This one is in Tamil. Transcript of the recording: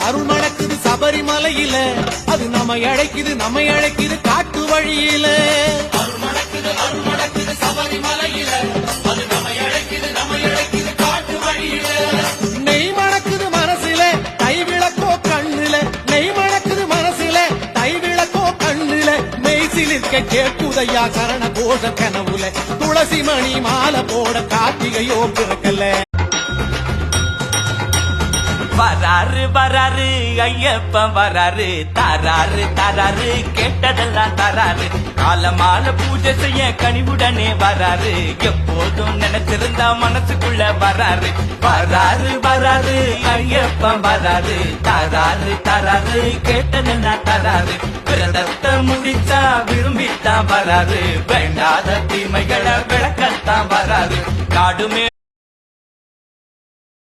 அருள் மணக்குது சபரிமலையில, அது நம்மை அழைக்குது காட்டு வழியில. அருள் மணக்குது சபரிமலையில, அது நம்மை அழைக்குது காட்டு வழியில. நெய் மணக்குது மனசுல, தை விளக்கோ கண்ணுல. நெய் மணக்குது மனசுல, தை விளக்கோ கண்ணுல. மெய் சிலிர்க்க கேட்குதையா சரண கோஷ கனவுல. துளசி மணி மாலை போட கார்த்திகையோ பிறக்கல. வராரு ஐயப்பன் வராரு, தாராரு கேட்டதெல்லாம் தராரு. காலமால பூஜை செய்ய கனிவுடனே வராரு, எப்போதும் நினைச்சிருந்தா மனசுக்குள்ள வராரு. வராரு ஐயப்பன் வராரு, தாராரு கேட்டதெல்லாம் தராரு. விரதத்தை முடிச்சா விரும்பித்தான் வராரு, வேண்டாத தீமைகளை விளக்கத்தான் வராரு. காடுமே